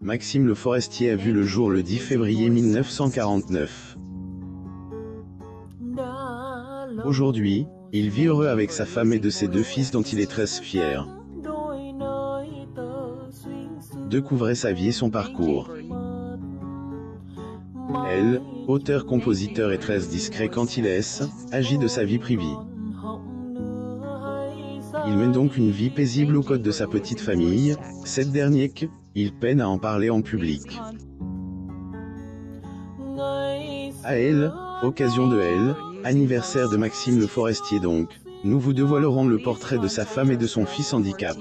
Maxime Le Forestier a vu le jour le 10 février 1949. Aujourd'hui, il vit heureux avec sa femme et de ses deux fils dont il est très fier. Découvrez sa vie et son parcours. Elle, auteur, compositeur et très discret quand il agit de sa vie privée. Il mène donc une vie paisible au code de sa petite famille, cette dernière il peine à en parler en public. À elle, occasion de elle, anniversaire de Maxime Le Forestier donc, nous vous dévoilerons le portrait de sa femme et de son fils handicap.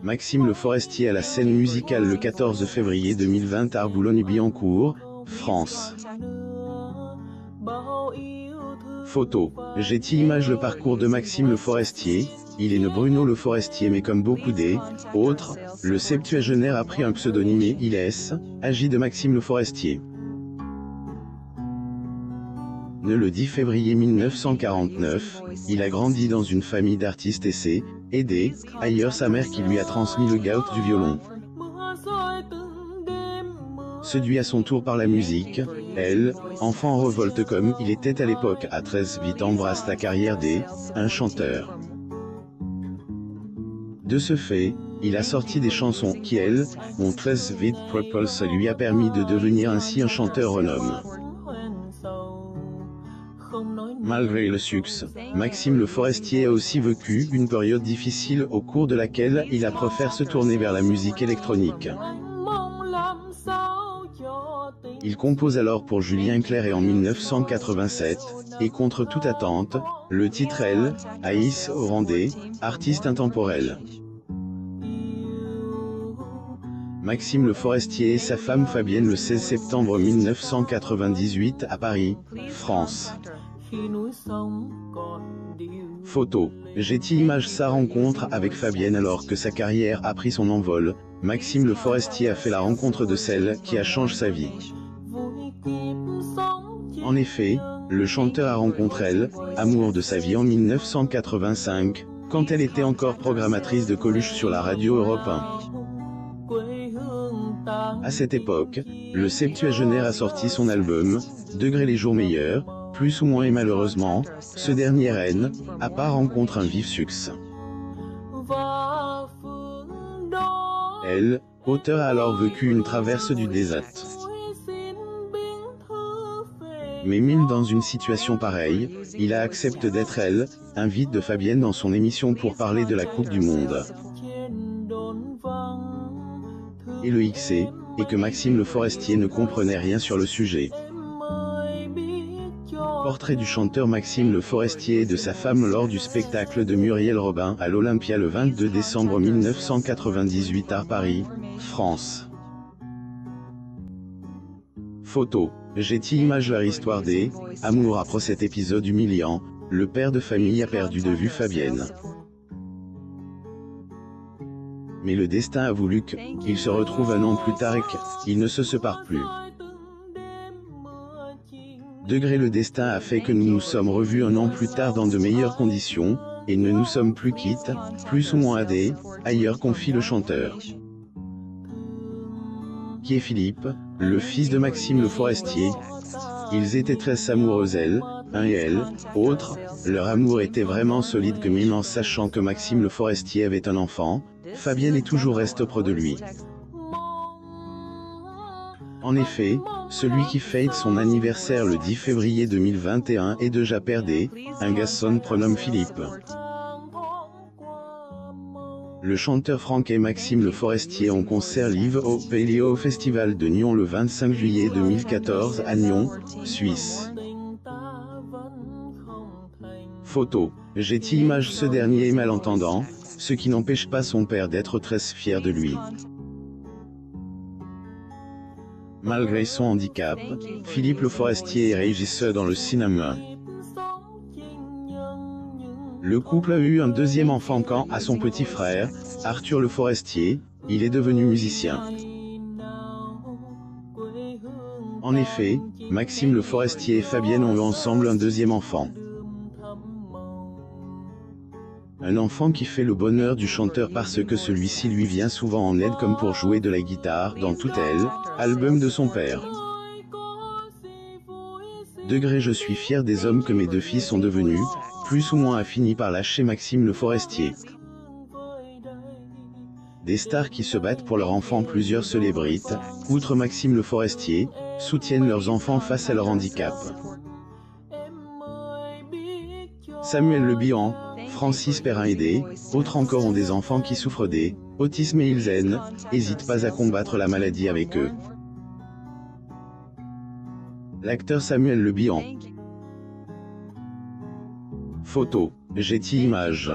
Maxime Le Forestier à la scène musicale le 14 février 2020 à Boulogne-Billancourt, France. Photo. Getty Images. Le parcours de Maxime Le Forestier. Il est né Bruno Le Forestier mais comme beaucoup autres, le septuagénaire a pris un pseudonyme et il agit de Maxime Le Forestier. Né le 10 février 1949, il a grandi dans une famille d'artistes et s'est aidé, ailleurs sa mère qui lui a transmis le goût du violon. Séduit à son tour par la musique, elle, enfant en révolte comme il était à l'époque, a très vite embrassé la carrière d'un chanteur. De ce fait, il a sorti des chansons qui, ont très vite propulsé, lui a permis de devenir ainsi un chanteur renommé. Malgré le succès, Maxime Le Forestier a aussi vécu une période difficile au cours de laquelle il a préféré se tourner vers la musique électronique. Il compose alors pour Julien Clerc et en 1987, et contre toute attente, le titre Aïs Orandé, artiste intemporel. Maxime Le Forestier et sa femme Fabienne le 16 septembre 1998 à Paris, France. Photo. Getty Images. Sa rencontre avec Fabienne alors que sa carrière a pris son envol, Maxime Le Forestier a fait la rencontre de celle qui a changé sa vie. En effet, le chanteur a rencontré l'amour de sa vie en 1985, quand elle était encore programmatrice de Coluche sur la radio Europe 1. À cette époque, le septuagénaire a sorti son album « Degré les jours meilleurs », plus ou moins et malheureusement, ce dernier n'a pas rencontré un vif succès. Elle, auteur, a alors vécu une traverse du désert. Mais même dans une situation pareille, il a accepté d'être invite de Fabienne dans son émission pour parler de la Coupe du Monde. Et le hic est que Maxime Le Forestier ne comprenait rien sur le sujet. Portrait du chanteur Maxime Le Forestier et de sa femme lors du spectacle de Muriel Robin à l'Olympia le 22 décembre 1998 à Paris, France. Photo. Getty Images. Leur histoire d'amour. Après cet épisode humiliant, le père de famille a perdu de vue Fabienne. Mais le destin a voulu qu'ils se retrouvent un an plus tard et qu'ils ne se séparent plus. Degré. Le destin a fait que nous nous sommes revus un an plus tard dans de meilleures conditions, et ne nous sommes plus quittés, plus ou moins ailleurs, confie le chanteur. Qui est Philippe, le fils de Maxime Le Forestier. Ils étaient très amoureux autres, leur amour était vraiment solide que même en sachant que Maxime Le Forestier avait un enfant, Fabienne est toujours restée près de lui. En effet, celui qui fête son anniversaire le 10 février 2021 est déjà perdu, un garçon prénommé Philippe. Le chanteur Franck et Maxime Le Forestier en concert live au Palio Festival de Nyon le 25 juillet 2014 à Nyon, Suisse. Photo. Getty Images. Ce dernier est malentendant, ce qui n'empêche pas son père d'être très fier de lui. Malgré son handicap, Philippe Le Forestier est régisseur dans le cinéma. Le couple a eu un deuxième enfant quand, à son petit frère, Arthur Le Forestier, il est devenu musicien. En effet, Maxime Le Forestier et Fabienne ont eu ensemble un deuxième enfant. Un enfant qui fait le bonheur du chanteur parce que celui-ci lui vient souvent en aide comme pour jouer de la guitare dans Tout Elle, album de son père. Degré je suis fier des hommes que mes deux filles sont devenus, plus ou moins a fini par lâcher Maxime Le Forestier. Des stars qui se battent pour leur enfant. Plusieurs célébrités, outre Maxime Le Forestier, soutiennent leurs enfants face à leur handicap. Samuel Le Bihan, Francis Perrin et autres encore ont des enfants qui souffrent d'autisme et ils n'hésitent pas à combattre la maladie avec eux. L'acteur Samuel Le Bihan. Photo, Getty Images.